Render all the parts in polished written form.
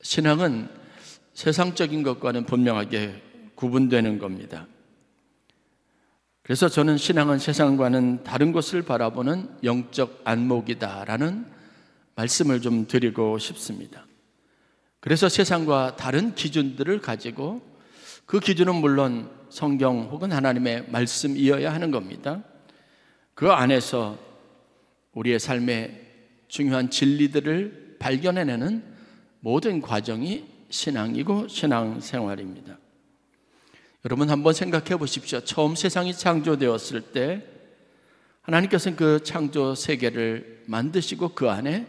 신앙은 세상적인 것과는 분명하게 구분되는 겁니다. 그래서 저는 신앙은 세상과는 다른 것을 바라보는 영적 안목이다라는 말씀을 좀 드리고 싶습니다. 그래서 세상과 다른 기준들을 가지고 그 기준은 물론 성경 혹은 하나님의 말씀이어야 하는 겁니다. 그 안에서 우리의 삶의 중요한 진리들을 발견해내는 모든 과정이 신앙이고 신앙생활입니다. 여러분 한번 생각해 보십시오. 처음 세상이 창조되었을 때 하나님께서는 그 창조 세계를 만드시고 그 안에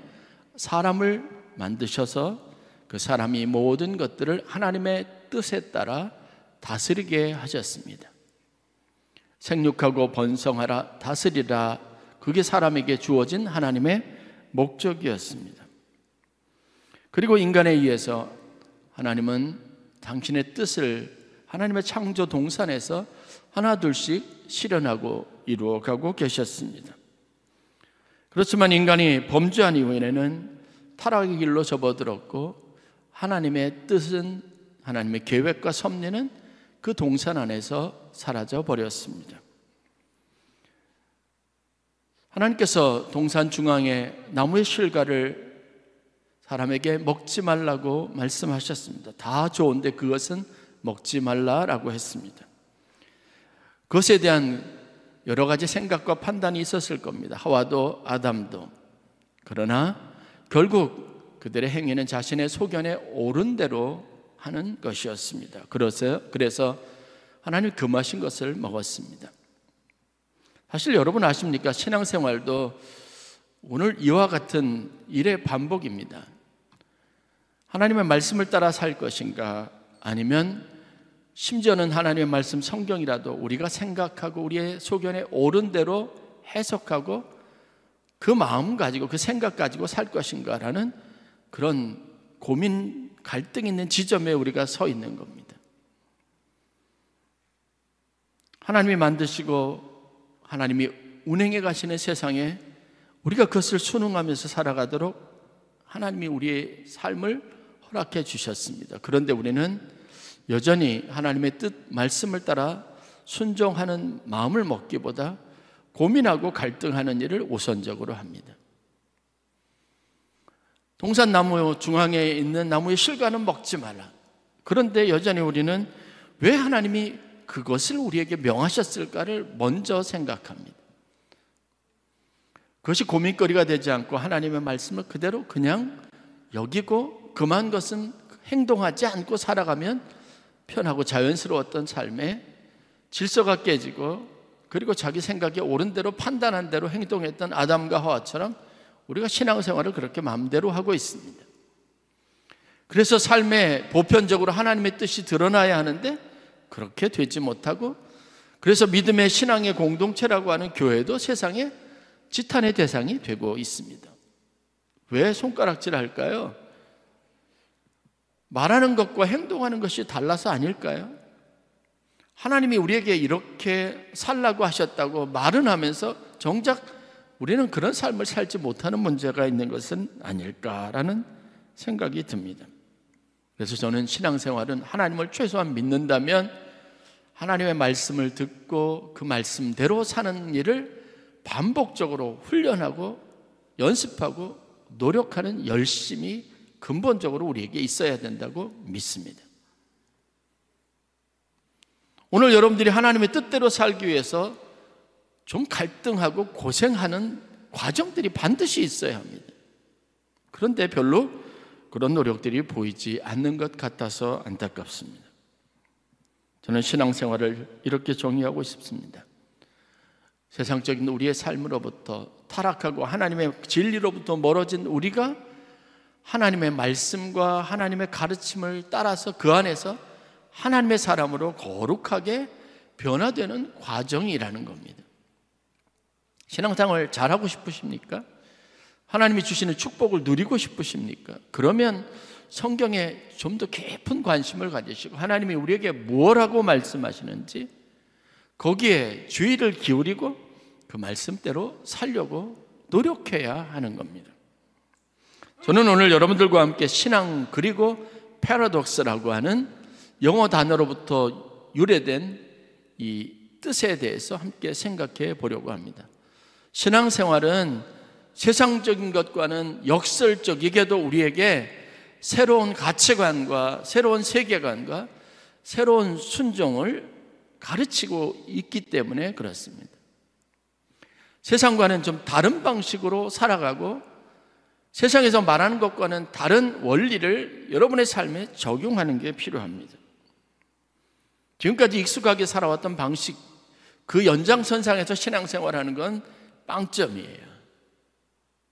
사람을 만드셔서 그 사람이 모든 것들을 하나님의 뜻에 따라 다스리게 하셨습니다. 생육하고 번성하라 다스리라, 그게 사람에게 주어진 하나님의 목적이었습니다. 그리고 인간에 의해서 하나님은 당신의 뜻을 하나님의 창조 동산에서 하나둘씩 실현하고 이루어가고 계셨습니다. 그렇지만 인간이 범죄한 이후에는 타락의 길로 접어들었고 하나님의 뜻은, 하나님의 계획과 섭리는 그 동산 안에서 사라져 버렸습니다. 하나님께서 동산 중앙에 나무의 실과를 사람에게 먹지 말라고 말씀하셨습니다. 다 좋은데 그것은 먹지 말라라고 했습니다. 그것에 대한 여러 가지 생각과 판단이 있었을 겁니다. 하와도 아담도. 그러나 결국 그들의 행위는 자신의 소견에 옳은 대로 하는 것이었습니다. 그래서 하나님이 금하신 것을 먹었습니다. 사실 여러분 아십니까? 신앙생활도 오늘 이와 같은 일의 반복입니다. 하나님의 말씀을 따라 살 것인가, 아니면 심지어는 하나님의 말씀 성경이라도 우리가 생각하고 우리의 소견에 옳은 대로 해석하고 그 마음 가지고 그 생각 가지고 살 것인가라는 그런 고민, 갈등 있는 지점에 우리가 서 있는 겁니다. 하나님이 만드시고 하나님이 운행해 가시는 세상에 우리가 그것을 순응하면서 살아가도록 하나님이 우리의 삶을 허락해 주셨습니다. 그런데 우리는 여전히 하나님의 뜻, 말씀을 따라 순종하는 마음을 먹기보다 고민하고 갈등하는 일을 우선적으로 합니다. 동산나무 중앙에 있는 나무의 실과는 먹지 말라. 그런데 여전히 우리는 왜 하나님이 그것을 우리에게 명하셨을까를 먼저 생각합니다. 그것이 고민거리가 되지 않고 하나님의 말씀을 그대로 그냥 여기고 그만 것은 행동하지 않고 살아가면 편하고 자연스러웠던 삶에 질서가 깨지고, 그리고 자기 생각에 옳은 대로 판단한 대로 행동했던 아담과 하와처럼 우리가 신앙생활을 그렇게 마음대로 하고 있습니다. 그래서 삶에 보편적으로 하나님의 뜻이 드러나야 하는데 그렇게 되지 못하고, 그래서 믿음의 신앙의 공동체라고 하는 교회도 세상에 지탄의 대상이 되고 있습니다. 왜 손가락질 할까요? 말하는 것과 행동하는 것이 달라서 아닐까요? 하나님이 우리에게 이렇게 살라고 하셨다고 말은 하면서 정작 우리는 그런 삶을 살지 못하는 문제가 있는 것은 아닐까라는 생각이 듭니다. 그래서 저는 신앙생활은 하나님을 최소한 믿는다면 하나님의 말씀을 듣고 그 말씀대로 사는 일을 반복적으로 훈련하고 연습하고 노력하는 열심이 근본적으로 우리에게 있어야 된다고 믿습니다. 오늘 여러분들이 하나님의 뜻대로 살기 위해서 좀 갈등하고 고생하는 과정들이 반드시 있어야 합니다. 그런데 별로 그런 노력들이 보이지 않는 것 같아서 안타깝습니다. 저는 신앙생활을 이렇게 정의하고 싶습니다. 세상적인 우리의 삶으로부터 타락하고 하나님의 진리로부터 멀어진 우리가 하나님의 말씀과 하나님의 가르침을 따라서 그 안에서 하나님의 사람으로 거룩하게 변화되는 과정이라는 겁니다. 신앙생활 잘하고 싶으십니까? 하나님이 주시는 축복을 누리고 싶으십니까? 그러면 성경에 좀 더 깊은 관심을 가지시고 하나님이 우리에게 뭐라고 말씀하시는지 거기에 주의를 기울이고 그 말씀대로 살려고 노력해야 하는 겁니다. 저는 오늘 여러분들과 함께 신앙 그리고 패러독스라고 하는 영어 단어로부터 유래된 이 뜻에 대해서 함께 생각해 보려고 합니다. 신앙생활은 세상적인 것과는 역설적이게도 우리에게 새로운 가치관과 새로운 세계관과 새로운 순종을 가르치고 있기 때문에 그렇습니다. 세상과는 좀 다른 방식으로 살아가고 세상에서 말하는 것과는 다른 원리를 여러분의 삶에 적용하는 게 필요합니다. 지금까지 익숙하게 살아왔던 방식, 그 연장선상에서 신앙생활하는 건 빵점이에요.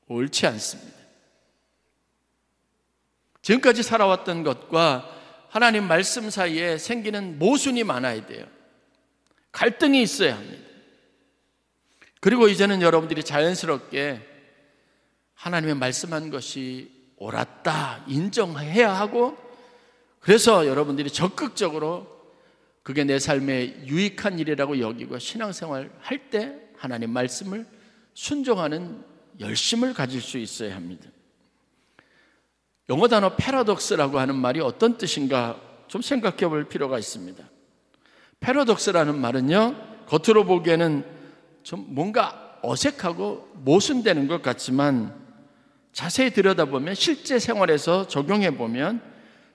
옳지 않습니다. 지금까지 살아왔던 것과 하나님 말씀 사이에 생기는 모순이 많아야 돼요. 갈등이 있어야 합니다. 그리고 이제는 여러분들이 자연스럽게 하나님의 말씀한 것이 옳았다 인정해야 하고, 그래서 여러분들이 적극적으로 그게 내 삶에 유익한 일이라고 여기고 신앙생활 할 때 하나님 말씀을 순종하는 열심을 가질 수 있어야 합니다. 영어 단어 패러독스라고 하는 말이 어떤 뜻인가 좀 생각해 볼 필요가 있습니다. 패러독스라는 말은요, 겉으로 보기에는 좀 뭔가 어색하고 모순되는 것 같지만 자세히 들여다보면 실제 생활에서 적용해 보면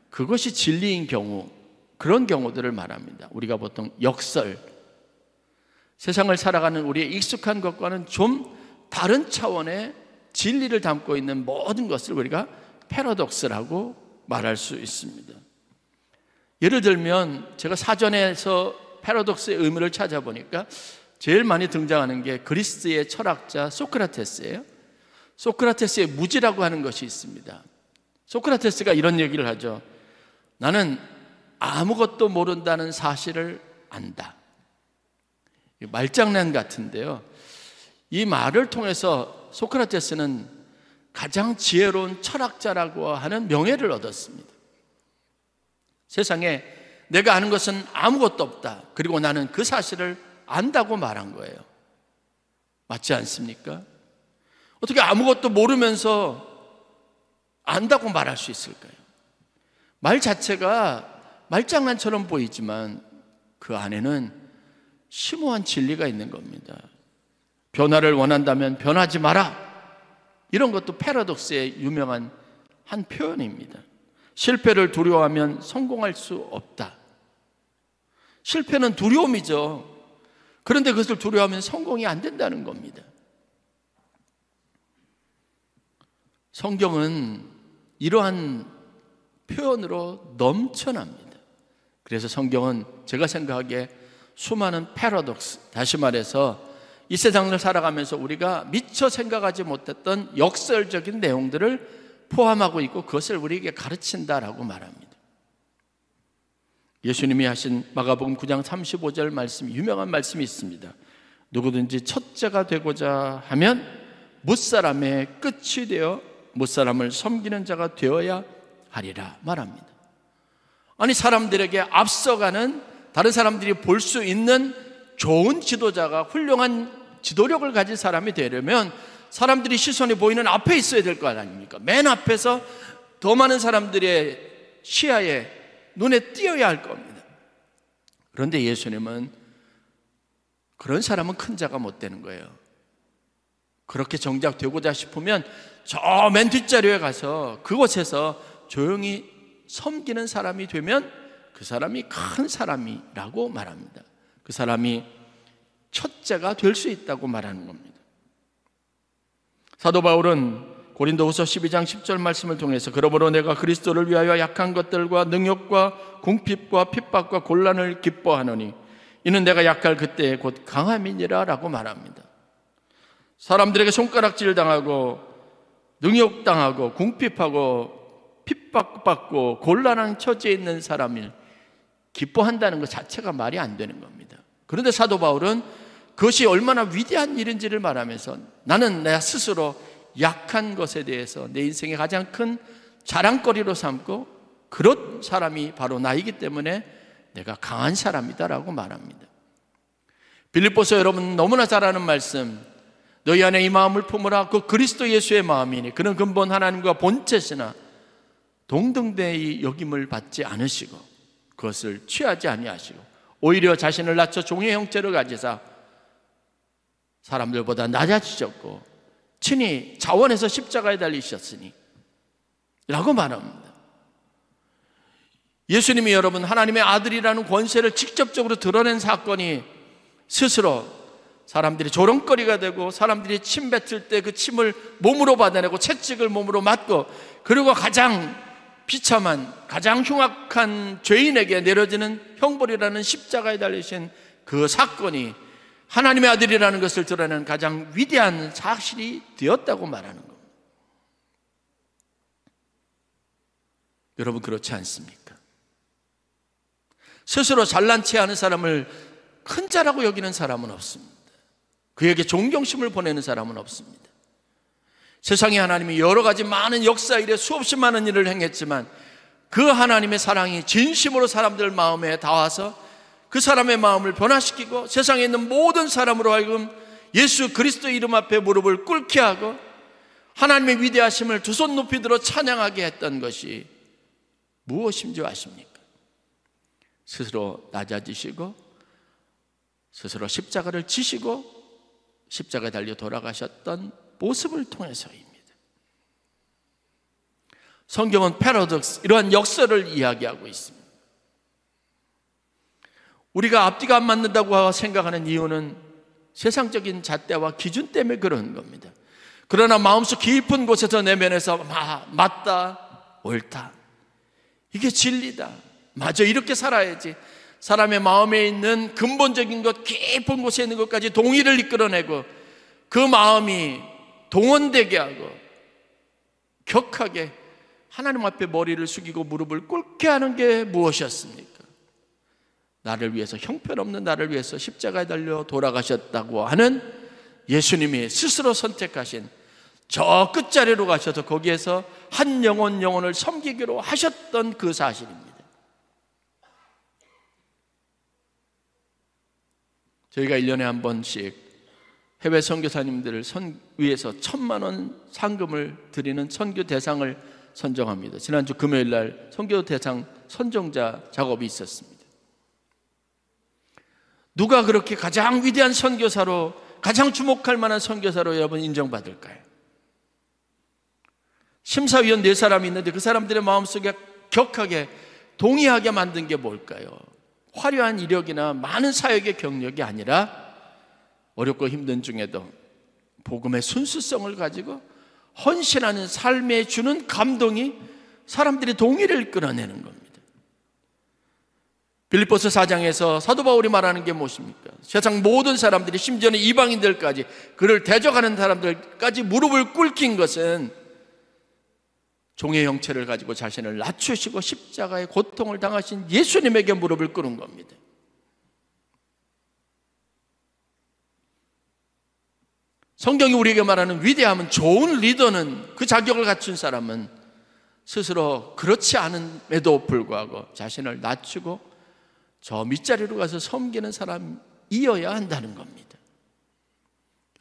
그것이 진리인 경우, 그런 경우들을 말합니다. 우리가 보통 역설, 세상을 살아가는 우리의 익숙한 것과는 좀 다른 차원의 진리를 담고 있는 모든 것을 우리가 패러독스라고 말할 수 있습니다. 예를 들면 제가 사전에서 패러독스의 의미를 찾아보니까 제일 많이 등장하는 게 그리스의 철학자 소크라테스예요. 소크라테스의 무지라고 하는 것이 있습니다. 소크라테스가 이런 얘기를 하죠. 나는 아무것도 모른다는 사실을 안다. 말장난 같은데요, 이 말을 통해서 소크라테스는 가장 지혜로운 철학자라고 하는 명예를 얻었습니다. 세상에 내가 아는 것은 아무것도 없다, 그리고 나는 그 사실을 안다고 말한 거예요. 맞지 않습니까? 어떻게 아무것도 모르면서 안다고 말할 수 있을까요? 말 자체가 말장난처럼 보이지만 그 안에는 심오한 진리가 있는 겁니다. 변화를 원한다면 변하지 마라, 이런 것도 패러독스의 유명한 한 표현입니다. 실패를 두려워하면 성공할 수 없다. 실패는 두려움이죠. 그런데 그것을 두려워하면 성공이 안 된다는 겁니다. 성경은 이러한 표현으로 넘쳐납니다. 그래서 성경은 제가 생각하기에 수많은 패러독스, 다시 말해서 이 세상을 살아가면서 우리가 미처 생각하지 못했던 역설적인 내용들을 포함하고 있고 그것을 우리에게 가르친다라고 말합니다. 예수님이 하신 마가복음 9장 35절 말씀, 유명한 말씀이 있습니다. 누구든지 첫째가 되고자 하면 무사람의 끝이 되어 무사람을 섬기는 자가 되어야 하리라 말합니다. 아니, 사람들에게 앞서가는, 다른 사람들이 볼 수 있는 좋은 지도자가, 훌륭한 지도력을 가진 사람이 되려면 사람들이 시선이 보이는 앞에 있어야 될 거 아닙니까? 맨 앞에서 더 많은 사람들의 시야에, 눈에 띄어야 할 겁니다. 그런데 예수님은 그런 사람은 큰 자가 못 되는 거예요. 그렇게 정작 되고자 싶으면 저 맨 뒷자리에 가서 그곳에서 조용히 섬기는 사람이 되면 그 사람이 큰 사람이라고 말합니다. 그 사람이 첫째가 될 수 있다고 말하는 겁니다. 사도 바울은 고린도후서 12장 10절 말씀을 통해서 그러므로 내가 그리스도를 위하여 약한 것들과 능욕과 궁핍과 핍박과 곤란을 기뻐하노니 이는 내가 약할 그때에 곧 강함이니라 라고 말합니다. 사람들에게 손가락질 당하고 능욕당하고 궁핍하고 핍박받고 곤란한 처지에 있는 사람을 기뻐한다는 것 자체가 말이 안 되는 겁니다. 그런데 사도 바울은 그것이 얼마나 위대한 일인지를 말하면서 나는 내 스스로 약한 것에 대해서 내 인생의 가장 큰 자랑거리로 삼고 그런 사람이 바로 나이기 때문에 내가 강한 사람이다 라고 말합니다. 빌립보서 여러분 너무나 잘 아는 말씀, 너희 안에 이 마음을 품으라. 그 그리스도 예수의 마음이니 그는 근본 하나님과 본체시나 동등되이 여김을 받지 않으시고 그것을 취하지 아니하시고 오히려 자신을 낮춰 종의 형체를 가지사 사람들보다 낮아지셨고 친히 자원해서 십자가에 달리셨으니 라고 말합니다. 예수님이 여러분 하나님의 아들이라는 권세를 직접적으로 드러낸 사건이 스스로 사람들이 조롱거리가 되고 사람들이 침 뱉을 때 그 침을 몸으로 받아내고 채찍을 몸으로 맞고 그리고 가장 비참한 가장 흉악한 죄인에게 내려지는 형벌이라는 십자가에 달리신 그 사건이 하나님의 아들이라는 것을 드러내는 가장 위대한 사실이 되었다고 말하는 겁니다. 여러분 그렇지 않습니까? 스스로 잘난 체하는 사람을 큰 자라고 여기는 사람은 없습니다. 그에게 존경심을 보내는 사람은 없습니다. 세상에 하나님이 여러 가지 많은 역사 일에 수없이 많은 일을 행했지만 그 하나님의 사랑이 진심으로 사람들 마음에 닿아서 그 사람의 마음을 변화시키고 세상에 있는 모든 사람으로 하여금 예수 그리스도 이름 앞에 무릎을 꿇게 하고 하나님의 위대하심을 두 손 높이 들어 찬양하게 했던 것이 무엇인지 아십니까? 스스로 낮아지시고 스스로 십자가를 지시고 십자가에 달려 돌아가셨던 모습을 통해서입니다. 성경은 패러독스, 이러한 역설을 이야기하고 있습니다. 우리가 앞뒤가 안 맞는다고 생각하는 이유는 세상적인 잣대와 기준 때문에 그런 겁니다. 그러나 마음속 깊은 곳에서 내면에서 맞다, 옳다, 이게 진리다, 맞아, 이렇게 살아야지, 사람의 마음에 있는 근본적인 것, 깊은 곳에 있는 것까지 동의를 이끌어내고 그 마음이 동원되게 하고 격하게 하나님 앞에 머리를 숙이고 무릎을 꿇게 하는 게 무엇이었습니까? 나를 위해서, 형편없는 나를 위해서 십자가에 달려 돌아가셨다고 하는 예수님이 스스로 선택하신 저 끝자리로 가셔서 거기에서 한 영혼을 섬기기로 하셨던 그 사실입니다. 저희가 1년에 한 번씩 해외 선교사님들을 위해서 1,000만 원 상금을 드리는 선교 대상을 선정합니다. 지난주 금요일 날 선교 대상 선정자 작업이 있었습니다. 누가 그렇게 가장 위대한 선교사로, 가장 주목할 만한 선교사로 여러분 인정받을까요? 심사위원 4사람이 있는데 그 사람들의 마음속에 격하게 동의하게 만든 게 뭘까요? 화려한 이력이나 많은 사역의 경력이 아니라 어렵고 힘든 중에도 복음의 순수성을 가지고 헌신하는 삶에 주는 감동이 사람들이 동의를 끌어내는 겁니다. 빌립보서 4장에서 사도 바울이 말하는 게 무엇입니까? 세상 모든 사람들이, 심지어는 이방인들까지, 그를 대적하는 사람들까지 무릎을 꿇긴 것은 종의 형체를 가지고 자신을 낮추시고 십자가의 고통을 당하신 예수님에게 무릎을 꿇은 겁니다. 성경이 우리에게 말하는 위대함은, 좋은 리더는, 그 자격을 갖춘 사람은 스스로 그렇지 않음에도 불구하고 자신을 낮추고 저 밑자리로 가서 섬기는 사람이어야 한다는 겁니다.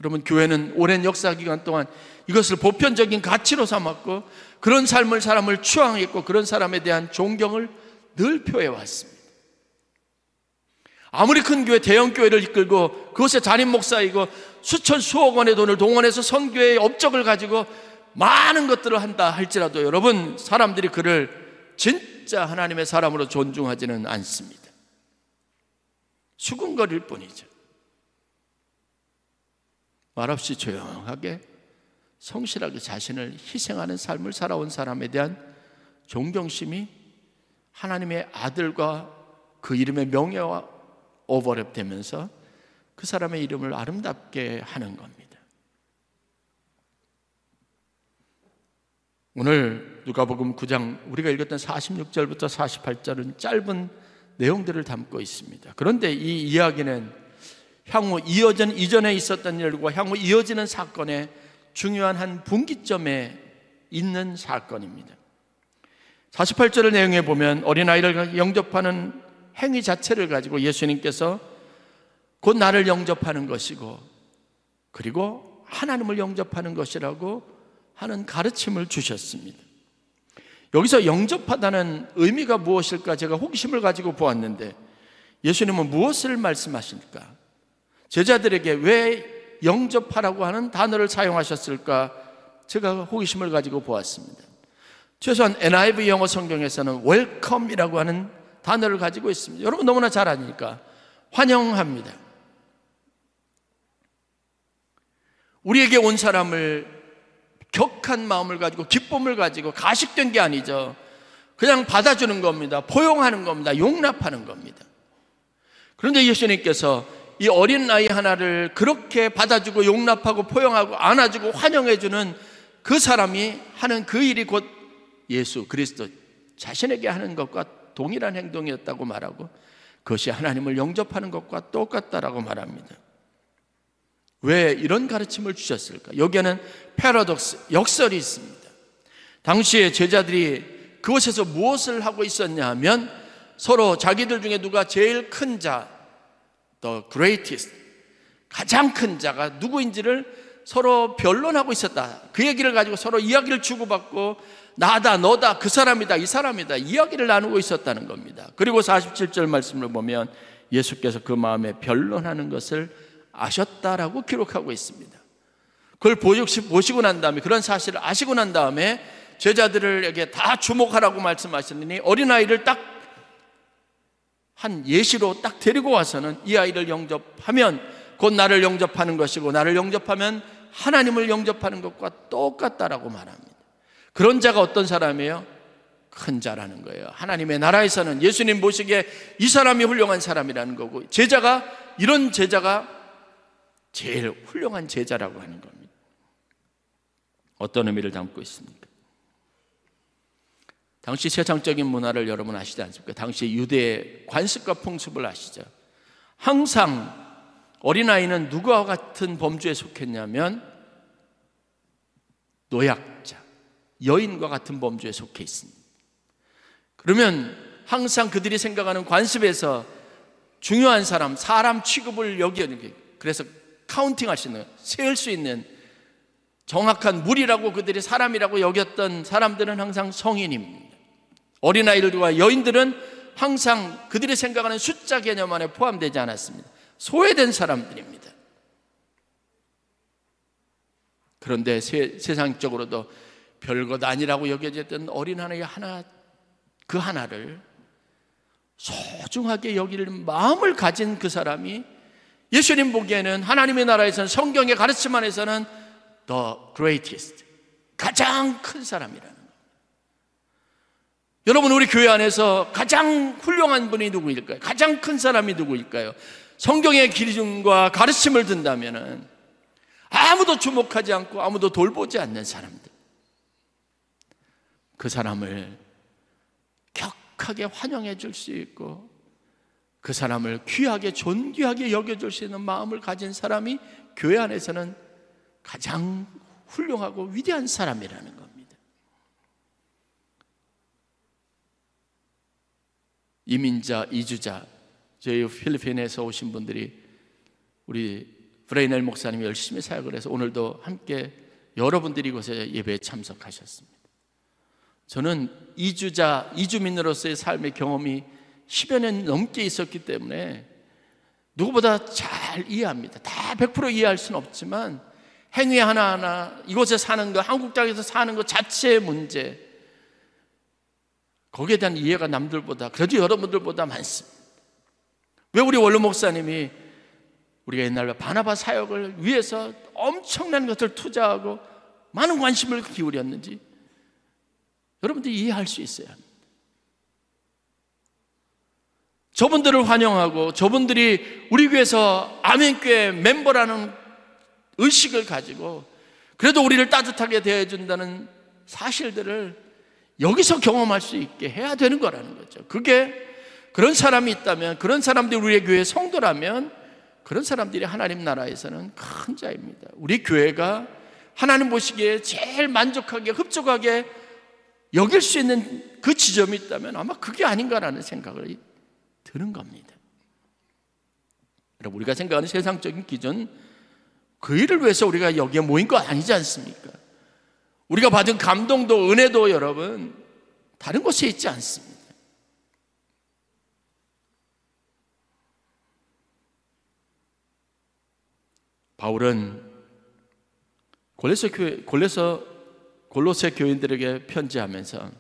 여러분, 교회는 오랜 역사 기간 동안 이것을 보편적인 가치로 삼았고 그런 사람을 추앙했고 그런 사람에 대한 존경을 늘 표해왔습니다. 아무리 큰 교회, 대형 교회를 이끌고 그것에 담임 목사이고 수천 수억 원의 돈을 동원해서 선교의 업적을 가지고 많은 것들을 한다 할지라도 여러분, 사람들이 그를 진짜 하나님의 사람으로 존중하지는 않습니다. 수군거릴 뿐이죠. 말없이 조용하게 성실하게 자신을 희생하는 삶을 살아온 사람에 대한 존경심이 하나님의 아들과 그 이름의 명예와 오버랩되면서 그 사람의 이름을 아름답게 하는 겁니다. 오늘 누가복음 9장 우리가 읽었던 46절부터 48절은 짧은 내용들을 담고 있습니다. 그런데 이 이야기는 향후 이전에 있었던 일과 향후 이어지는 사건의 중요한 한 분기점에 있는 사건입니다. 48절의 내용에 보면 어린아이를 영접하는 행위 자체를 가지고 예수님께서 곧 나를 영접하는 것이고 그리고 하나님을 영접하는 것이라고 하는 가르침을 주셨습니다. 여기서 영접하다는 의미가 무엇일까 제가 호기심을 가지고 보았는데, 예수님은 무엇을 말씀하십니까? 제자들에게 왜 영접하라고 하는 단어를 사용하셨을까? 제가 호기심을 가지고 보았습니다. 최소한 NIV 영어 성경에서는 welcome이라고 하는 단어를 가지고 있습니다. 여러분 너무나 잘 아니까 환영합니다. 우리에게 온 사람을 격한 마음을 가지고 기쁨을 가지고 가식된 게 아니죠. 그냥 받아주는 겁니다. 포용하는 겁니다. 용납하는 겁니다. 그런데 예수님께서 이 어린 아이 하나를 그렇게 받아주고 용납하고 포용하고 안아주고 환영해주는 그 사람이 하는 그 일이 곧 예수 그리스도 자신에게 하는 것과 동일한 행동이었다고 말하고, 그것이 하나님을 영접하는 것과 똑같다라고 말합니다. 왜 이런 가르침을 주셨을까? 여기에는 패러독스, 역설이 있습니다. 당시에 제자들이 그곳에서 무엇을 하고 있었냐 하면, 서로 자기들 중에 누가 제일 큰 자, the greatest, 가장 큰 자가 누구인지를 서로 변론하고 있었다. 그 얘기를 가지고 서로 이야기를 주고받고 나다 너다 그 사람이다 이 사람이다 이야기를 나누고 있었다는 겁니다. 그리고 47절 말씀을 보면 예수께서 그 마음에 변론하는 것을 아셨다라고 기록하고 있습니다. 그걸 보시고 난 다음에, 그런 사실을 아시고 난 다음에 제자들에게 다 주목하라고 말씀하시느니 어린아이를 딱 한 예시로 딱 데리고 와서는 이 아이를 영접하면 곧 나를 영접하는 것이고, 나를 영접하면 하나님을 영접하는 것과 똑같다라고 말합니다. 그런 자가 어떤 사람이에요? 큰 자라는 거예요. 하나님의 나라에서는 예수님 보시기에 이 사람이 훌륭한 사람이라는 거고, 제자가, 이런 제자가 제일 훌륭한 제자라고 하는 겁니다. 어떤 의미를 담고 있습니까? 당시 세상적인 문화를 여러분 아시지 않습니까? 당시 유대의 관습과 풍습을 아시죠? 항상 어린아이는 누구와 같은 범주에 속했냐면 노약자, 여인과 같은 범주에 속해 있습니다. 그러면 항상 그들이 생각하는 관습에서 중요한 사람 취급을 여기는 게, 그래서 카운팅할 수 있는, 세울 수 있는 정확한 무리라고 그들이 사람이라고 여겼던 사람들은 항상 성인입니다. 어린아이들과 여인들은 항상 그들이 생각하는 숫자 개념 안에 포함되지 않았습니다. 소외된 사람들입니다. 그런데 세상적으로도 별것 아니라고 여겨졌던 어린 하나의 그 하나를 소중하게 여기는 마음을 가진 그 사람이 예수님 보기에는 하나님의 나라에서는, 성경의 가르침 안에서는 the greatest, 가장 큰 사람이라는 거예요. 여러분, 우리 교회 안에서 가장 훌륭한 분이 누구일까요? 가장 큰 사람이 누구일까요? 성경의 기준과 가르침을 든다면 아무도 주목하지 않고 아무도 돌보지 않는 사람들, 그 사람을 격하게 환영해 줄 수 있고 그 사람을 귀하게 존귀하게 여겨줄 수 있는 마음을 가진 사람이 교회 안에서는 가장 훌륭하고 위대한 사람이라는 겁니다. 이민자, 이주자, 저희 필리핀에서 오신 분들이 우리 브레이넬 목사님이 열심히 사역을 해서 오늘도 함께 여러분들이 이곳에 예배에 참석하셨습니다. 저는 이주민으로서의 삶의 경험이 10여 년 넘게 있었기 때문에 누구보다 잘 이해합니다. 다 100% 이해할 수는 없지만 행위 하나하나, 이곳에 사는 것, 한국 땅에서 사는 것 자체의 문제, 거기에 대한 이해가 남들보다, 그래도 여러분들보다 많습니다. 왜 우리 원로 목사님이 우리가 옛날에 바나바 사역을 위해서 엄청난 것을 투자하고 많은 관심을 기울였는지 여러분들이 이해할 수 있어야 합니다. 저분들을 환영하고 저분들이 우리 교회에서 아멘교회 멤버라는 의식을 가지고 그래도 우리를 따뜻하게 대해준다는 사실들을 여기서 경험할 수 있게 해야 되는 거라는 거죠. 그게, 그런 사람이 있다면, 그런 사람들이 우리의 교회 성도라면 그런 사람들이 하나님 나라에서는 큰 자입니다. 우리 교회가 하나님 보시기에 제일 만족하게, 흡족하게 여길 수 있는 그 지점이 있다면 아마 그게 아닌가라는 생각을 드는 겁니다. 여러분, 우리가 생각하는 세상적인 기준, 그 일을 위해서 우리가 여기에 모인 거 아니지 않습니까? 우리가 받은 감동도 은혜도 여러분 다른 곳에 있지 않습니다. 바울은 골로새 교인들에게 편지하면서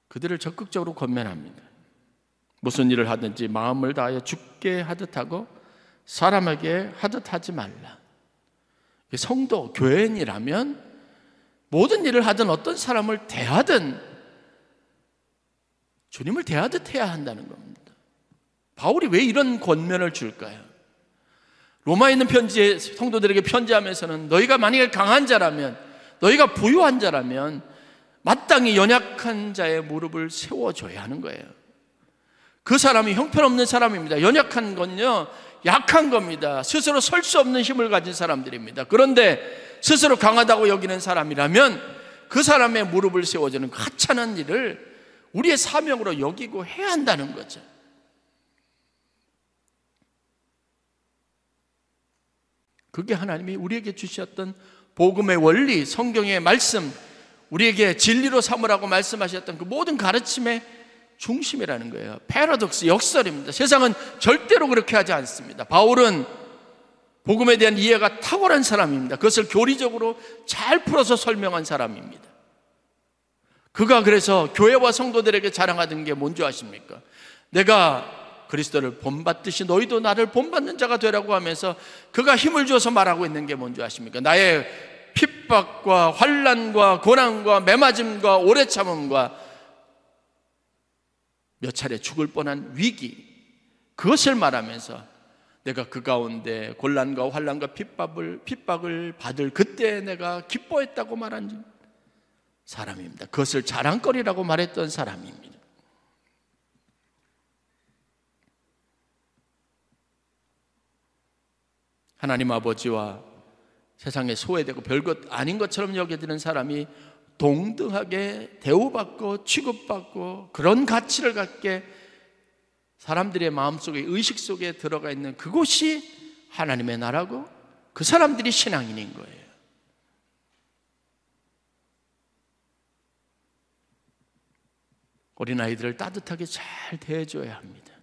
그들을 적극적으로 권면합니다. 무슨 일을 하든지 마음을 다하여 주께 하듯 하고 사람에게 하듯 하지 말라. 성도, 교인이라면 모든 일을 하든 어떤 사람을 대하든 주님을 대하듯 해야 한다는 겁니다. 바울이 왜 이런 권면을 줄까요? 로마에 있는 편지에 성도들에게 편지하면서는 너희가 만약에 강한 자라면, 너희가 부유한 자라면 마땅히 연약한 자의 무릎을 세워줘야 하는 거예요. 그 사람이 형편없는 사람입니다. 연약한 건요, 약한 겁니다. 스스로 설 수 없는 힘을 가진 사람들입니다. 그런데 스스로 강하다고 여기는 사람이라면 그 사람의 무릎을 세워주는 하찮은 일을 우리의 사명으로 여기고 해야 한다는 거죠. 그게 하나님이 우리에게 주셨던 복음의 원리, 성경의 말씀, 우리에게 진리로 삼으라고 말씀하셨던 그 모든 가르침의 중심이라는 거예요. 패러독스, 역설입니다. 세상은 절대로 그렇게 하지 않습니다. 바울은 복음에 대한 이해가 탁월한 사람입니다. 그것을 교리적으로 잘 풀어서 설명한 사람입니다. 그가 그래서 교회와 성도들에게 자랑하던 게 뭔지 아십니까? 내가 그리스도를 본받듯이 너희도 나를 본받는 자가 되라고 하면서 그가 힘을 주어서 말하고 있는 게 뭔지 아십니까? 나의 핍박과 환난과 고난과 매맞음과 오래 참음과 몇 차례 죽을 뻔한 위기, 그것을 말하면서 내가 그 가운데 곤란과 환난과 핍박을 받을 그때 내가 기뻐했다고 말한 사람입니다. 그것을 자랑거리라고 말했던 사람입니다. 하나님 아버지와 세상에 소외되고 별것 아닌 것처럼 여겨지는 사람이 동등하게 대우받고 취급받고 그런 가치를 갖게 사람들의 마음속에, 의식 속에 들어가 있는 그곳이 하나님의 나라고 그 사람들이 신앙인인 거예요. 어린아이들을 따뜻하게 잘 대해줘야 합니다.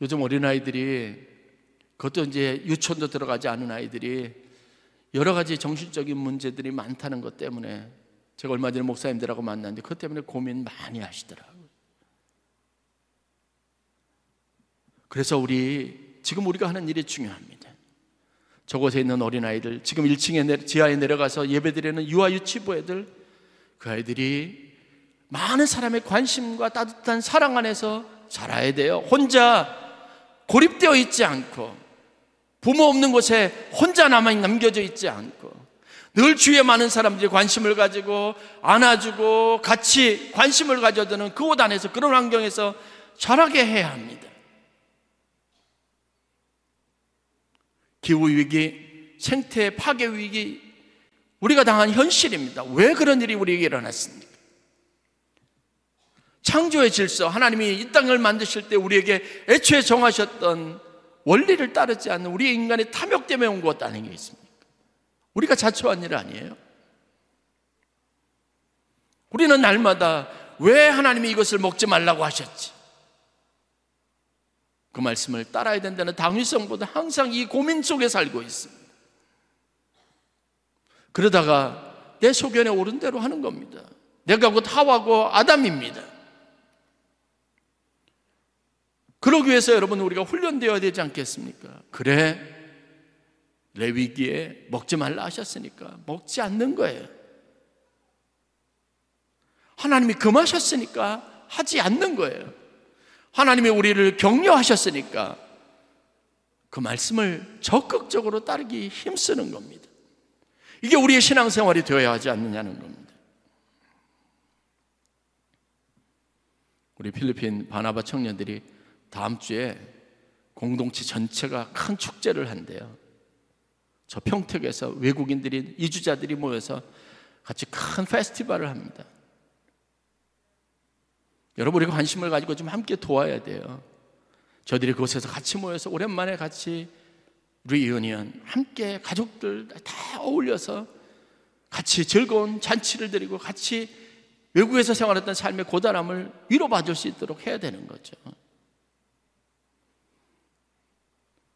요즘 어린아이들이, 그것도 이제 유치원도 들어가지 않은 아이들이 여러 가지 정신적인 문제들이 많다는 것 때문에, 제가 얼마 전에 목사님들하고 만났는데 그것 때문에 고민 많이 하시더라고요. 그래서 지금 우리가 하는 일이 중요합니다. 저곳에 있는 어린아이들, 지금 1층에 지하에 내려가서 예배드리는 유아 유치부 애들, 그 아이들이 많은 사람의 관심과 따뜻한 사랑 안에서 자라야 돼요. 혼자 고립되어 있지 않고, 부모 없는 곳에 혼자 남겨져 있지 않고, 늘 주위에 많은 사람들이 관심을 가지고 안아주고 같이 관심을 가져드는 그 옷 안에서, 그런 환경에서 자라게 해야 합니다. 기후위기, 생태 파괴 위기, 우리가 당한 현실입니다. 왜 그런 일이 우리에게 일어났습니까? 창조의 질서, 하나님이 이 땅을 만드실 때 우리에게 애초에 정하셨던 원리를 따르지 않는 우리 인간의 탐욕 때문에 온 것 아니겠습니까? 우리가 자초한 일 아니에요? 우리는 날마다 왜 하나님이 이것을 먹지 말라고 하셨지? 그 말씀을 따라야 된다는 당위성보다 항상 이 고민 속에 살고 있습니다. 그러다가 내 소견에 오른 대로 하는 겁니다. 내가 곧 하와고 아담입니다. 그러기 위해서 여러분, 우리가 훈련되어야 되지 않겠습니까? 그래, 레위기에 먹지 말라 하셨으니까 먹지 않는 거예요. 하나님이 금하셨으니까 하지 않는 거예요. 하나님이 우리를 격려하셨으니까 그 말씀을 적극적으로 따르기 힘쓰는 겁니다. 이게 우리의 신앙생활이 되어야 하지 않느냐는 겁니다. 우리 필리핀 바나바 청년들이 다음 주에 공동체 전체가 큰 축제를 한대요. 저 평택에서 외국인들이, 이주자들이 모여서 같이 큰 페스티벌을 합니다. 여러분, 우리가 관심을 가지고 좀 함께 도와야 돼요. 저들이 그곳에서 같이 모여서 오랜만에 같이 리유니언, 함께 가족들 다 어울려서 같이 즐거운 잔치를 드리고 같이 외국에서 생활했던 삶의 고단함을 위로받을 수 있도록 해야 되는 거죠.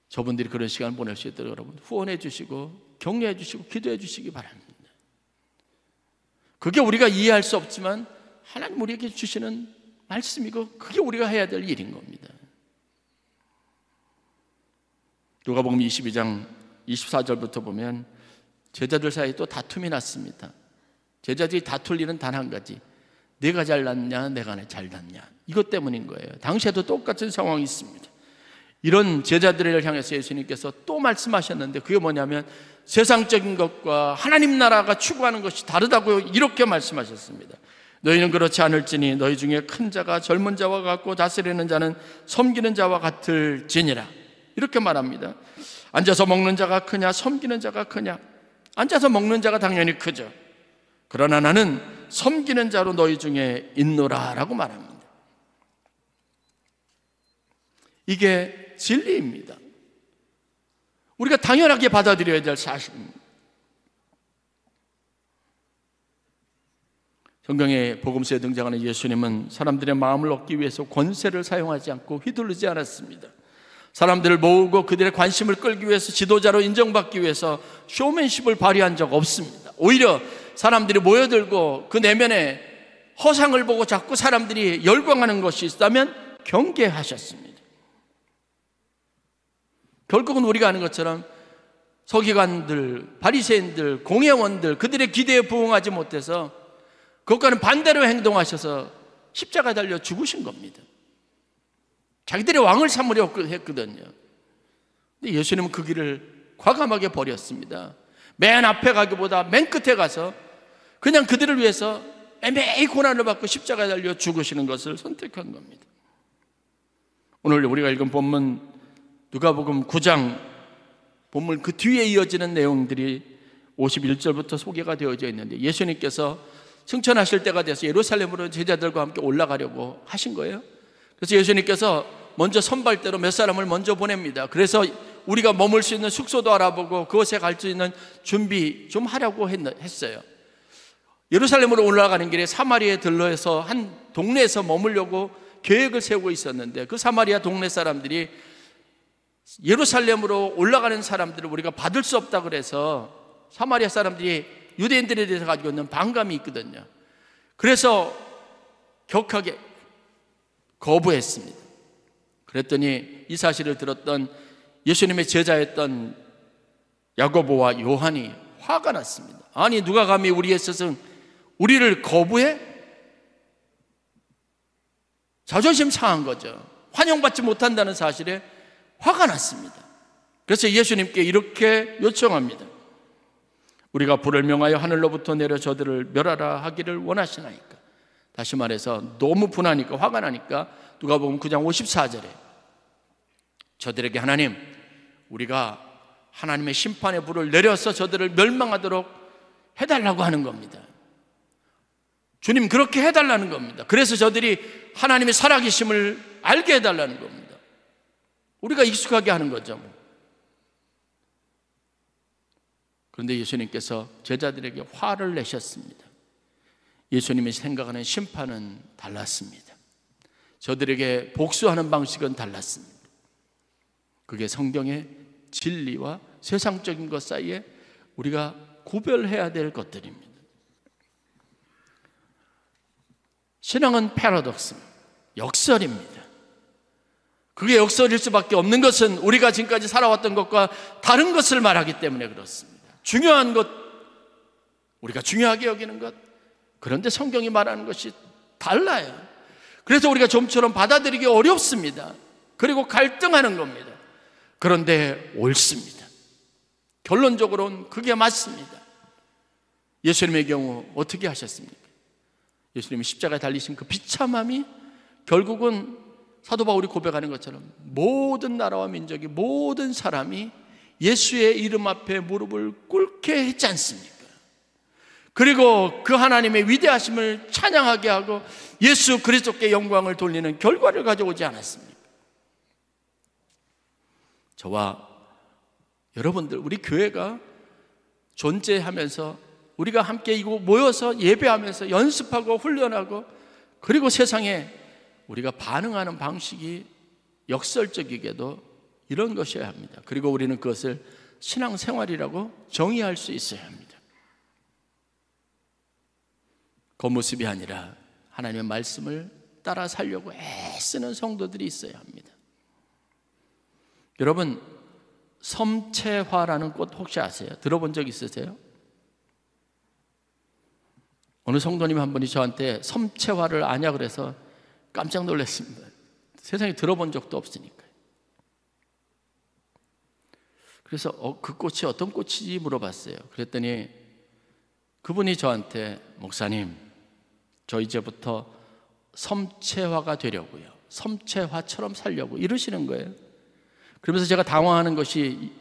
저분들이 그런 시간을 보낼 수 있도록 여러분 후원해 주시고 격려해 주시고 기도해 주시기 바랍니다. 그게 우리가 이해할 수 없지만 하나님 우리에게 주시는 말씀이고 그게 우리가 해야 될 일인 겁니다. 누가복음 22장 24절부터 보면 제자들 사이에 또 다툼이 났습니다. 제자들이 다툴 일은 단 한 가지, 내가 잘났냐 내가 잘났냐, 이것 때문인 거예요. 당시에도 똑같은 상황이 있습니다. 이런 제자들을 향해서 예수님께서 또 말씀하셨는데 그게 뭐냐면 세상적인 것과 하나님 나라가 추구하는 것이 다르다고 이렇게 말씀하셨습니다. 너희는 그렇지 않을지니 너희 중에 큰 자가 젊은 자와 같고 다스리는 자는 섬기는 자와 같을지니라, 이렇게 말합니다. 앉아서 먹는 자가 크냐 섬기는 자가 크냐? 앉아서 먹는 자가 당연히 크죠. 그러나 나는 섬기는 자로 너희 중에 있노라 라고 말합니다. 이게 진리입니다. 우리가 당연하게 받아들여야 될 사실입니다. 성경의 복음서에 등장하는 예수님은 사람들의 마음을 얻기 위해서 권세를 사용하지 않고 휘둘르지 않았습니다. 사람들을 모으고 그들의 관심을 끌기 위해서 지도자로 인정받기 위해서 쇼맨십을 발휘한 적 없습니다. 오히려 사람들이 모여들고 그 내면에 허상을 보고 자꾸 사람들이 열광하는 것이 있다면 경계하셨습니다. 결국은 우리가 아는 것처럼 서기관들, 바리새인들, 공회원들, 그들의 기대에 부응하지 못해서 그것과는 반대로 행동하셔서 십자가 달려 죽으신 겁니다. 자기들의 왕을 삼으려고 했거든요. 근데 예수님은 그 길을 과감하게 버렸습니다. 맨 앞에 가기보다 맨 끝에 가서 그냥 그들을 위해서 매일 고난을 받고 십자가에 달려 죽으시는 것을 선택한 겁니다. 오늘 우리가 읽은 본문 누가복음 9장 본문 그 뒤에 이어지는 내용들이 51절부터 소개가 되어져 있는데 예수님께서 승천하실 때가 돼서 예루살렘으로 제자들과 함께 올라가려고 하신 거예요. 그래서 예수님께서 먼저 선발대로 몇 사람을 먼저 보냅니다. 그래서 우리가 머물 수 있는 숙소도 알아보고 그곳에 갈 수 있는 준비 좀 하려고 했어요. 예루살렘으로 올라가는 길에 사마리아에 들러서 한 동네에서 머물려고 계획을 세우고 있었는데 그 사마리아 동네 사람들이 예루살렘으로 올라가는 사람들을 우리가 받을 수 없다 그래서 사마리아 사람들이 유대인들에 대해서 가지고 있는 반감이 있거든요. 그래서 격하게 거부했습니다. 그랬더니 이 사실을 들었던 예수님의 제자였던 야고보와 요한이 화가 났습니다. 아니 누가 감히 우리의 스승 우리를 거부해? 자존심 상한 거죠. 환영받지 못한다는 사실에 화가 났습니다. 그래서 예수님께 이렇게 요청합니다. 우리가 불을 명하여 하늘로부터 내려 저들을 멸하라 하기를 원하시나이까? 다시 말해서 너무 분하니까 화가 나니까 누가복음 9장 54절에 저들에게 하나님 우리가 하나님의 심판의 불을 내려서 저들을 멸망하도록 해달라고 하는 겁니다. 주님 그렇게 해달라는 겁니다. 그래서 저들이 하나님의 살아계심을 알게 해달라는 겁니다. 우리가 익숙하게 하는 거죠. 그런데 예수님께서 제자들에게 화를 내셨습니다. 예수님이 생각하는 심판은 달랐습니다. 저들에게 복수하는 방식은 달랐습니다. 그게 성경의 진리와 세상적인 것 사이에 우리가 구별해야 될 것들입니다. 신앙은 패러독스입니다. 역설입니다. 그게 역설일 수밖에 없는 것은 우리가 지금까지 살아왔던 것과 다른 것을 말하기 때문에 그렇습니다. 중요한 것, 우리가 중요하게 여기는 것, 그런데 성경이 말하는 것이 달라요. 그래서 우리가 좀처럼 받아들이기 어렵습니다. 그리고 갈등하는 겁니다. 그런데 옳습니다. 결론적으로는 그게 맞습니다. 예수님의 경우 어떻게 하셨습니까? 예수님이 십자가에 달리신 그 비참함이 결국은 사도 바울이 고백하는 것처럼 모든 나라와 민족이 모든 사람이 예수의 이름 앞에 무릎을 꿇게 했지 않습니까? 그리고 그 하나님의 위대하심을 찬양하게 하고 예수 그리스도께 영광을 돌리는 결과를 가져오지 않았습니까? 저와 여러분들, 우리 교회가 존재하면서 우리가 함께 이곳 모여서 예배하면서 연습하고 훈련하고, 그리고 세상에 우리가 반응하는 방식이 역설적이게도 이런 것이어야 합니다. 그리고 우리는 그것을 신앙생활이라고 정의할 수 있어야 합니다. 겉모습이 아니라 하나님의 말씀을 따라 살려고 애쓰는 성도들이 있어야 합니다. 여러분, 섬채화라는 꽃 혹시 아세요? 들어본 적 있으세요? 어느 성도님 한 분이 저한테 섬채화를 아냐 그래서 깜짝 놀랐습니다. 세상에 들어본 적도 없으니까요. 그래서 그 꽃이 어떤 꽃이지 물어봤어요. 그랬더니 그분이 저한테, 목사님, 저 이제부터 섬채화가 되려고요, 섬채화처럼 살려고 이러시는 거예요. 그러면서 제가 당황하는 것이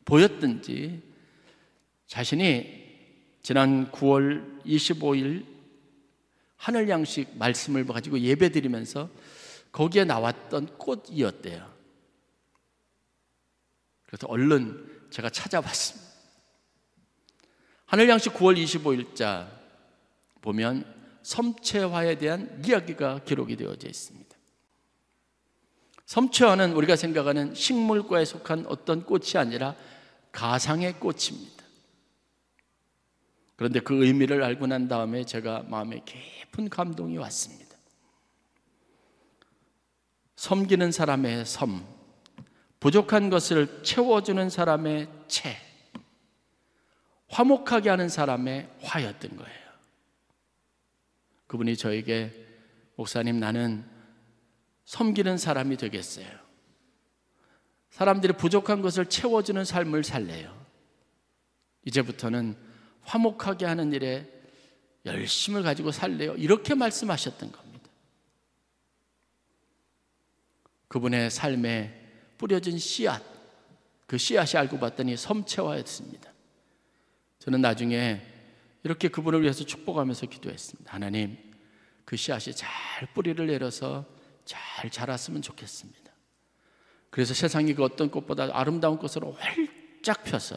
보였든지 자신이 지난 9월 25일 하늘 양식 말씀을 가지고 예배 드리면서 거기에 나왔던 꽃이었대요. 그래서 얼른 제가 찾아봤습니다. 하늘 양식 9월 25일자 보면 섬채화에 대한 이야기가 기록이 되어져 있습니다. 섬채화는 우리가 생각하는 식물과에 속한 어떤 꽃이 아니라 가상의 꽃입니다. 그런데 그 의미를 알고 난 다음에 제가 마음에 깊은 감동이 왔습니다. 섬기는 사람의 섬, 부족한 것을 채워주는 사람의 채, 화목하게 하는 사람의 화였던 거예요. 그분이 저에게, 목사님, 나는 섬기는 사람이 되겠어요. 사람들이 부족한 것을 채워주는 삶을 살래요. 이제부터는 화목하게 하는 일에 열심을 가지고 살래요. 이렇게 말씀하셨던 겁니다. 그분의 삶에 뿌려진 씨앗, 그 씨앗이 알고 봤더니 섬채화였습니다. 저는 나중에 이렇게 그분을 위해서 축복하면서 기도했습니다. 하나님, 그 씨앗이 잘 뿌리를 내려서 잘 자랐으면 좋겠습니다. 그래서 세상이 그 어떤 꽃보다 아름다운 꽃으로 활짝 펴서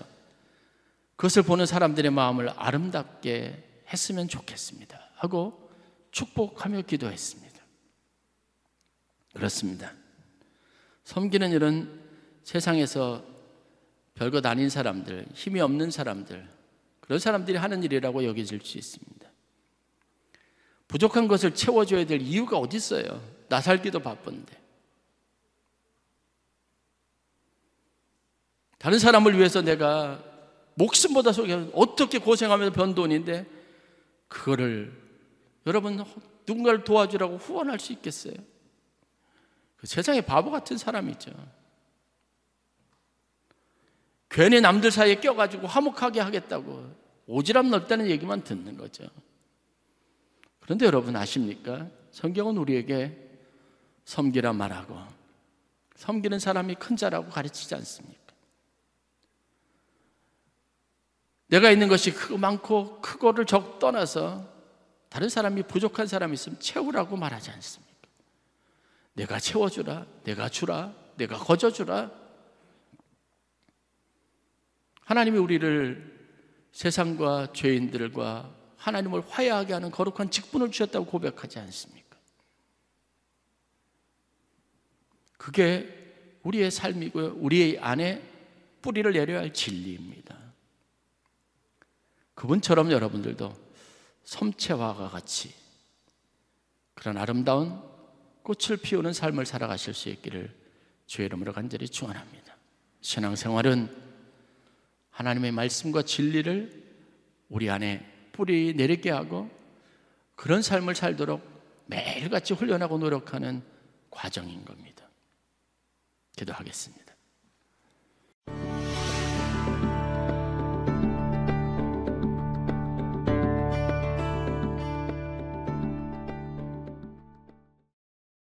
그것을 보는 사람들의 마음을 아름답게 했으면 좋겠습니다 하고 축복하며 기도했습니다. 그렇습니다. 섬기는 일은 세상에서 별것 아닌 사람들, 힘이 없는 사람들, 그런 사람들이 하는 일이라고 여겨질 수 있습니다. 부족한 것을 채워줘야 될 이유가 어디 있어요? 나 살기도 바쁜데. 다른 사람을 위해서 내가 목숨보다 소중한, 어떻게 고생하면서 번 돈인데 그거를 여러분 누군가를 도와주라고 후원할 수 있겠어요? 그 세상에 바보 같은 사람이죠. 괜히 남들 사이에 껴가지고 화목하게 하겠다고 오지랖 넓다는 얘기만 듣는 거죠. 그런데 여러분 아십니까? 성경은 우리에게 섬기라 말하고 섬기는 사람이 큰 자라고 가르치지 않습니까? 내가 있는 것이 크고 많고 크고를 떠나서 다른 사람이 부족한 사람이 있으면 채우라고 말하지 않습니까? 내가 채워주라, 내가 주라, 내가 거저주라. 하나님이 우리를 세상과 죄인들과 하나님을 화해하게 하는 거룩한 직분을 주셨다고 고백하지 않습니까? 그게 우리의 삶이고요, 우리 안에 뿌리를 내려야 할 진리입니다. 그분처럼 여러분들도 섬채화와 같이 그런 아름다운 꽃을 피우는 삶을 살아가실 수 있기를 주의 이름으로 간절히 축원합니다. 신앙생활은 하나님의 말씀과 진리를 우리 안에 뿌리 내리게 하고 그런 삶을 살도록 매일같이 훈련하고 노력하는 과정인 겁니다. 기도하겠습니다.